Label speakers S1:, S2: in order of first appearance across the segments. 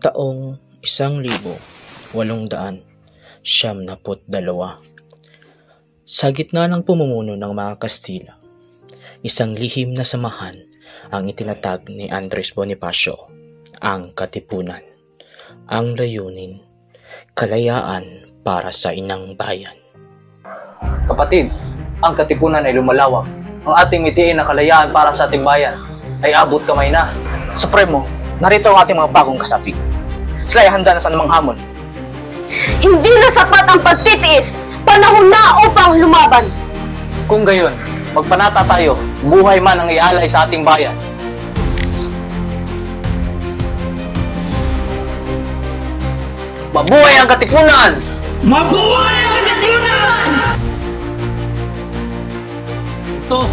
S1: Taong 1872. Sa gitna ng pamumuno ng mga Kastila, isang lihim na samahan ang itinatag ni Andres Bonifacio, ang Katipunan. Ang layunin, kalayaan para sa inang bayan.
S2: Kapatid, ang Katipunan ay lumalawak. Ang ating mitiin na kalayaan para sa ating bayan ay abot kamay na.
S3: Supremo, narito ang ating mga bagong kasapi. Sila ay handa na sa anumang hamon.
S4: Hindi na sapat ang pagtitiis. Panahon na upang lumaban.
S2: Kung gayon, magpanata tayo, buhay man ang ialay sa ating bayan. Mabuhay ang Katipunan!
S4: Mabuhay ang Katipunan!
S5: Ito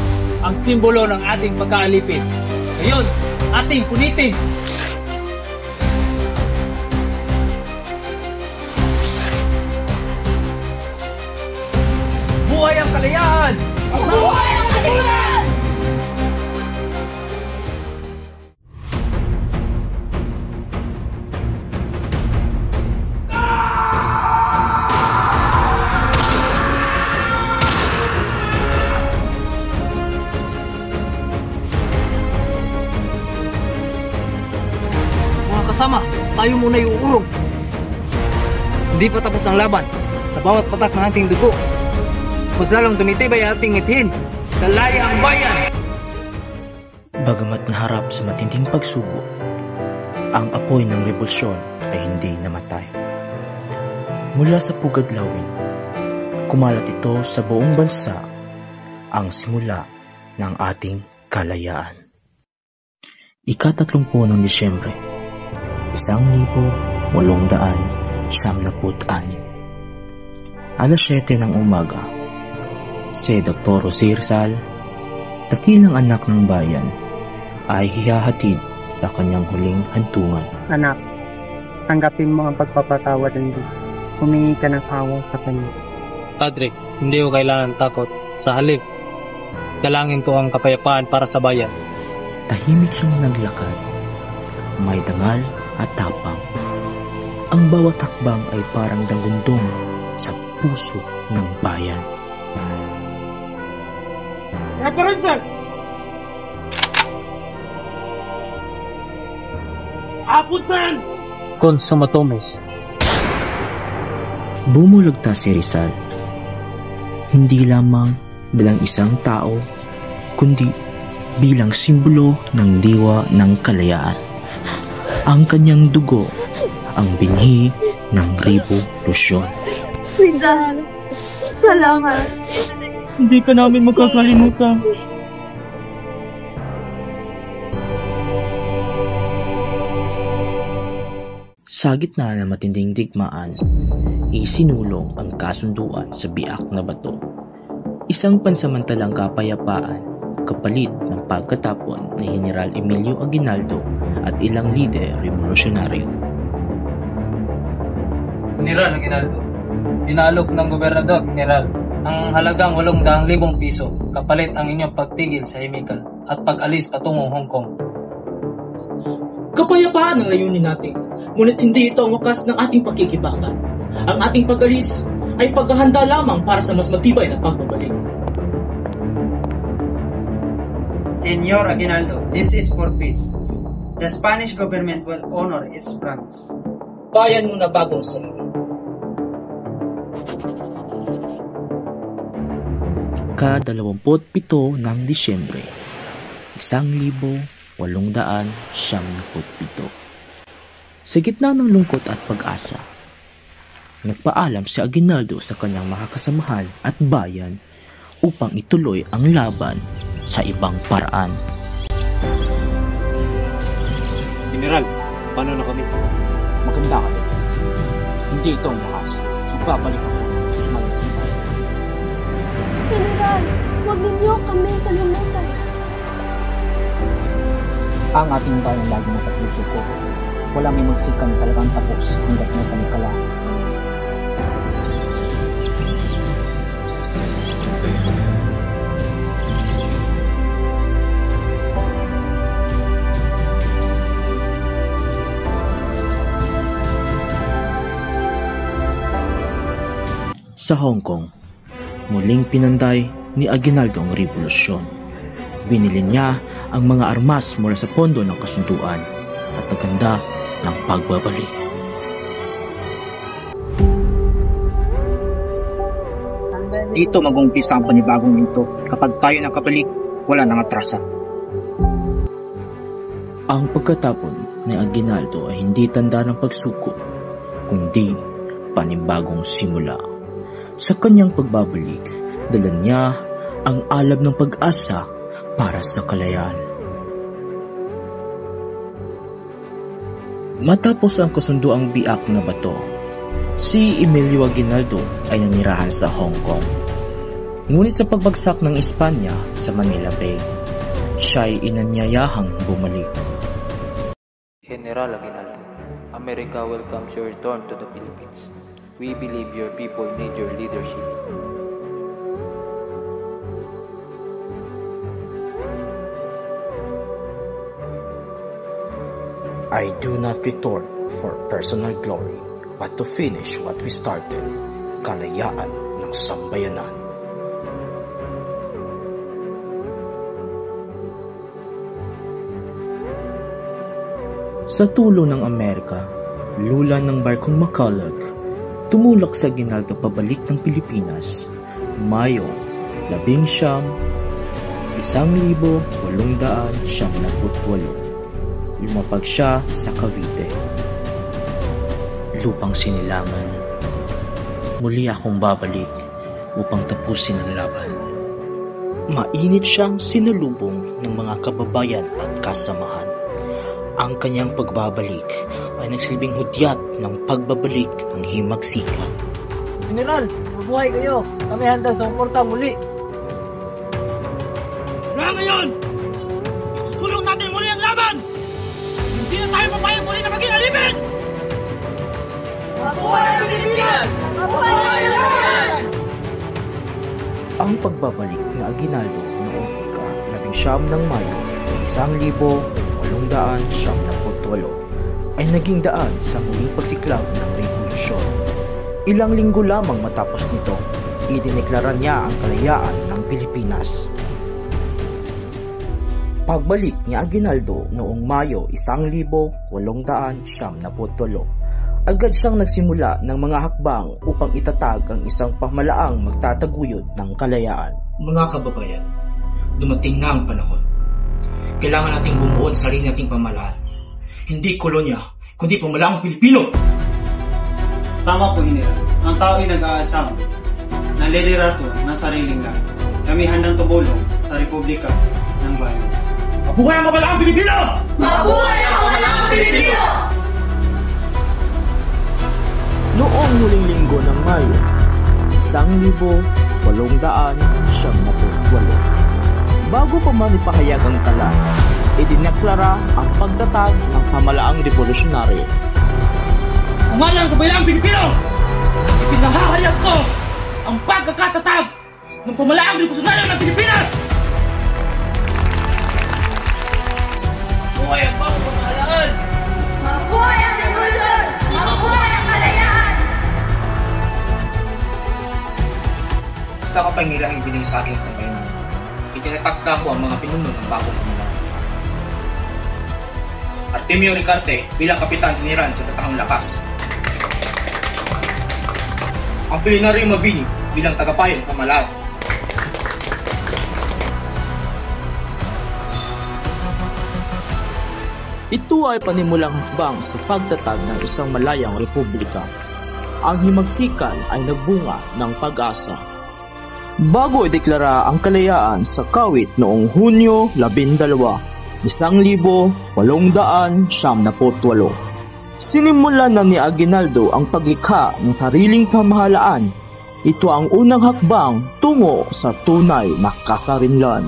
S5: ang simbolo ng ating pagkaalipin. Ngayon, ating punitin! Buhay ang kalayaan!
S4: Mabuhay ang Katipunan!
S5: Mga kasama, tayo muna iuurong. Hindi pa tapos ang laban. Sa bawat patak ng ating dugo, mas lalong tumitibay ang ating ngithin. Kalaya ang bayan!
S1: Bagamat naharap sa matinding pagsubok, ang apoy ng revolusyon ay hindi namatay. Mula sa Pugadlawin, kumalat ito sa buong bansa, ang simula ng ating kalayaan. Ika-30 ng Disyembre, 1876. Alas 7 ng umaga, si Dr. Jose Rizal, dakilang anak ng bayan, ay hihahatid sa kanyang huling hantungan.
S6: Anak, tanggapin mo ang pagpapatawad ng Diyos. Humingi ka ng awa sa Kanya.
S5: Padre, hindi ko kailangan takot. Sa halip, dalangin ko ang kapayapaan para sa bayan.
S1: Tahimik siyang naglakad, may dangal at tapang. Ang bawat hakbang ay parang dangundong sa puso ng bayan.
S5: Referensal! Apuntan! Consumatomes.
S1: Bumulagta si Rizal, hindi lamang bilang isang tao, kundi bilang simbolo ng diwa ng kalayaan. Ang kanyang dugo, ang binhi ng revolusyon.
S4: Rizal, salamat.
S1: Hindi ka namin magkakalimutan. Sa gitna ng matinding digmaan, isinulong ang kasunduan sa biak na bato. Isang pansamantalang kapayapaan kapalit ng pagkatapon ni General Emilio Aguinaldo at ilang lider revolusyonaryo.
S5: General Aguinaldo, inaalok ng gobernador, General, ang halagang 800,000 piso kapalit ang inyong pagtigil sa himikal at pag-alis patungong Hong Kong.
S7: Kapayapaan ang layunin natin, ngunit hindi ito ang wakas ng ating pakikibakan. Ang ating pag-alis ay paghahanda lamang para sa mas matibay na pagbabalik.
S8: Senor Aguinaldo, this is for peace. The Spanish government will honor its promise.
S7: Bayan mo na bagong sarili.
S1: Ka-27 ng Disyembre, 1877. Sa gitna ng lungkot at pag-asa, nagpaalam si Aguinaldo sa kanyang makakasamahan at bayan upang ituloy ang laban sa ibang paraan.
S3: General, paano na kami? Maganda kami. Hindi ito ang mahas. Magbabalik ako sa mga tibay.
S4: General, huwag ninyo kami kalimutan.
S3: Ang ating bayan lagi nasa puso ko. Wala may magsikan talagang tapos hanggat may kanikala.
S1: Sa Hong Kong, muling pinanday ni Aguinaldo ang revolusyon. Binili niya ang mga armas mula sa pondo ng kasunduan at naganda ng pagbabalik.
S3: Dito mag-umpisa ang panibagong ito. Kapag tayo nakabalik, wala nang atrasa.
S1: Ang pagkatapon ni Aguinaldo ay hindi tanda ng pagsuko, kundi panibagong simula. Sa kanyang pagbabalik, dala niya ang alab ng pag-asa para sa kalayaan. Matapos ang kasunduang biak na bato, si Emilio Aguinaldo ay nanirahan sa Hong Kong. Ngunit sa pagbagsak ng Espanya sa Manila Bay, siya ay inanyayahang bumalik.
S9: General Aguinaldo, America welcomes your return to the Philippines. We believe your people need your leadership.
S1: I do not return for personal glory, but to finish what we started, kalayaan ng sambayanan. Sa tulo ng Amerika, lula ng barkong Macalog, tumulak sa Aguinaldo pabalik ng Pilipinas, Mayo 19, 1878. Lumapag siya sa Cavite. Lupang sinilangan. Muli akong babalik upang tapusin ang laban. Mainit siyang sinalubong ng mga kababayan at kasamahan. Ang kanyang pagbabalik ay nagsilbing hudyat ng pagbabalik ng himagsikan.
S5: General, mabuhay kayo. Kami handa sa suporta muli.
S7: Na ngayon, isusulong natin muli ang laban! Hindi na tayo papayag muli na maging alipin! Mabuhay ang Pilipinas! Mabuhay ang Pilipinas!
S1: Ang pagbabalik ni Aguinaldo noong ika-19 ng Mayo 1878 ay naging daan sa muling pagsiklab ng revolusyon. Ilang linggo lamang matapos nito, idineklara niya ang kalayaan ng Pilipinas. Pagbalik ni Aguinaldo noong Mayo 1878, agad siyang nagsimula ng mga hakbang upang itatag ang isang pamahalaang magtataguyod ng kalayaan.
S7: Mga kababayan, dumating na ang panahon. Kailangan nating bumuo ang sarili nating pamahalaan. Hindi kolonya, kundi pamahalaang Pilipino.
S8: Tama po, General. Ang tao ay nag-aasam ng liderato ng sariling lahat. Kami handang tumulong sa Republika ng Bayan.
S7: Mabuhay ang pamahalaang Pilipino!
S4: Mabuhay ang pamahalaang Pilipino!
S1: Noong huling linggo ng Mayo 1878, bago pa man ipahayag ang tala, idineklara ang pagtatag ng pamahalaang revolusyonaryo.
S7: Sa ngalan sa bayang Pilipino, ipinahahayag ko ang pagkakatatag ng pamahalaang revolusyonaryo ng Pilipinas! Mabuhay ang bagong pamahalaan!
S4: Mabuhay ang revolusyon! Mabuhay ang kalayaan!
S3: Sa kapangyarihang binigay sa akin sa bayan, itinatakda ko ang mga pinuno ng bagong pamahalaan. Artemio Ricarte bilang Kapitan General sa Tatahang Lakas. Apolinario Mabini bilang Tagapayan ng Pamahalaan.
S1: Ito ay panimulang hakbang sa pagtatag ng isang malayang republika. Ang himagsikan ay nagbunga ng pag-asa. Bago ideklara ang kalayaan sa Kawit noong Hunyo 12, 1878. Sinimulan na ni Aguinaldo ang paglikha ng sariling pamahalaan. Ito ang unang hakbang tungo sa tunay na kasarinlan.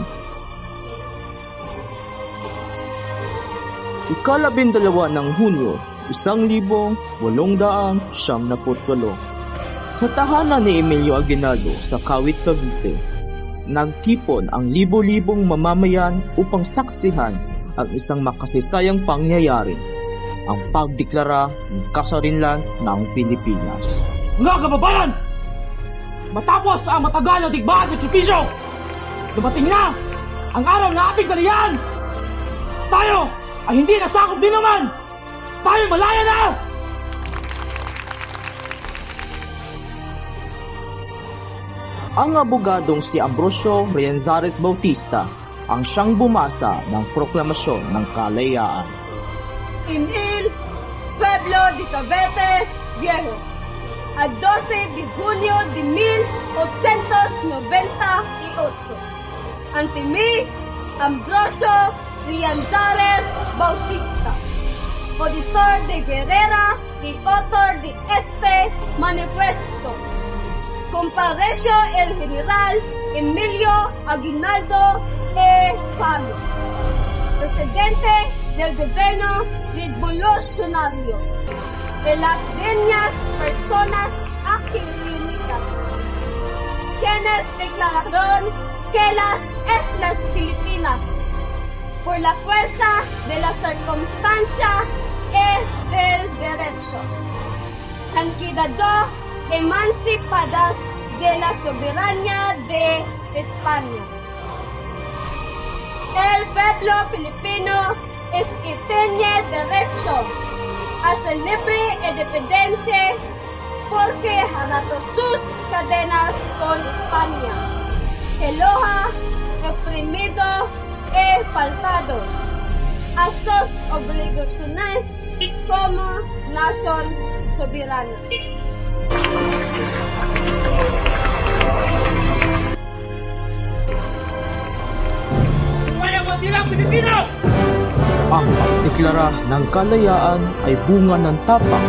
S1: Ika-12 ng Hunyo, 1878. Sa tahanan ni Emilio Aguinaldo sa Kawit, Cavite, nagtipon ang libo-libong mamamayan upang saksihan ang isang makasaysayang pangyayari, ang pagdeklara ng kasarinlan ng Pilipinas.
S3: Mga kababayan! Matapos ang matagal na digmaan sa sakripisyo, dumating na ang araw na ating kaliyan! Tayo ay hindi nasakop din naman! Tayo malaya na!
S1: Ang abogadong si Ambrosio Rienzares Bautista ang siyang bumasa ng proklamasyon ng kalayaan.
S4: En el pueblo de Cavite Viejo, a 12 de junio de 1898, ante mí, Ambrosio Rienzares Bautista, auditor de Guerrera y autor de este manifiesto, compareció el general Emilio Aguinaldo E. Pablo, presidente del gobierno revolucionario, de las niñas personas aquí reunidas, quienes declararon que las Islas Filipinas, por la fuerza de la circunstancia y del derecho, han quedado emancipadas de la soberanía de España. El pueblo filipino es que tiene derecho a ser libre e independencia porque ha roto sus cadenas con España, que lo ha oprimido y faltado a sus obligaciones como nación soberana.
S1: Ang pagdeklara ng kalayaan ay bunga ng tapang,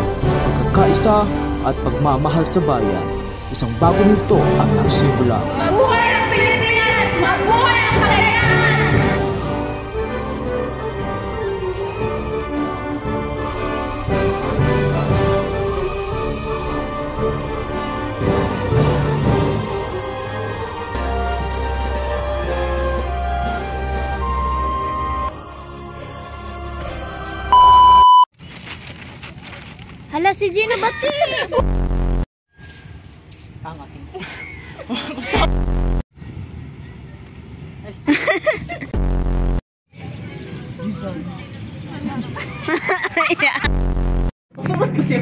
S1: pagkakaisa at pagmamahal sa bayan. Isang bagong ito ang nagsimula.
S4: Mabuhay ang Pilipinas! Mabuhay ang kalayaan!
S10: Hala, si Gino Bati!
S3: Ang ating...
S7: Ba't ko siya?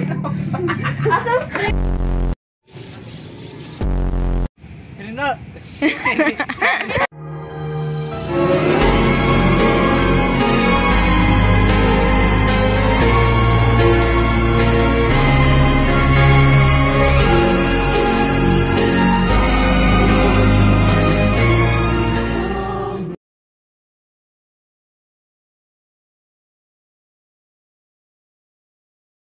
S4: Asam straight!
S3: Hindi na!